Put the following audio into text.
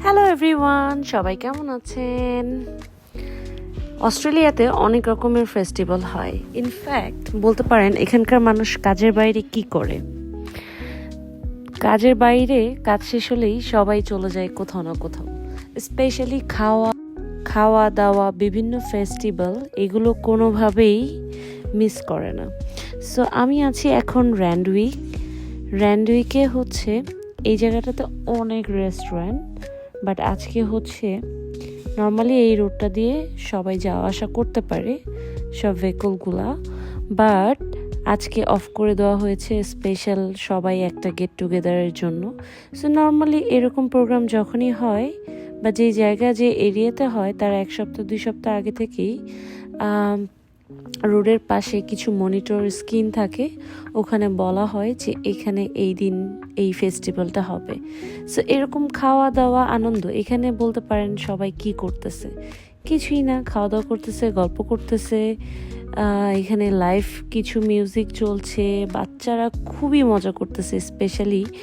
Hello everyone, সবাই কেমন আছেন? অস্ট্রেলিয়াতে অনেক রকমের ফেস্টিভ্যাল হয়। ইনফ্যাক্ট বলতে পারেন এখানকার মানুষ কাজের বাইরে কি করে, কাজের বাইরে কাজ শেষ হলেই সবাই চলে যায় কোথাও না কোথাও। স্পেশালি খাওয়া খাওয়া দাওয়া, বিভিন্ন ফেস্টিভ্যাল, এগুলো কোনোভাবেই মিস করে না। সো আমি আছি এখন র্যান্ডউইকে হচ্ছে এই জায়গাটাতে অনেক রেস্টুরেন্ট, বাট আজকে হচ্ছে নর্মালি এই রোডটা দিয়ে সবাই যাওয়া আসা করতে পারে, সব ভেহিকলগুলা, বাট আজকে অফ করে দেওয়া হয়েছে স্পেশাল সবাই একটা গেট টুগেদারের জন্য। সো নর্মালি এরকম প্রোগ্রাম যখনই হয় বা যেই জায়গা যে এরিয়াতে হয় তার 1 সপ্তাহ 2 সপ্তাহ আগে থেকেই রোডের পাশে কিছু মনিটর স্ক্রিন থাকে, ওখানে বলা হয় যে এখানে এই দিন এই ফেস্টিভ্যালটা হবে। সো এরকম খাওয়া দাওয়া আনন্দ এখানে বলতে পারেন সবাই কি করতেছে, কিছুই না, খাওয়া দাওয়া করতেছে, গল্প করতেছে। এখানে লাইভ কিছু মিউজিক চলছে, বাচ্চারা খুবই মজা করতেছে, স্পেশালি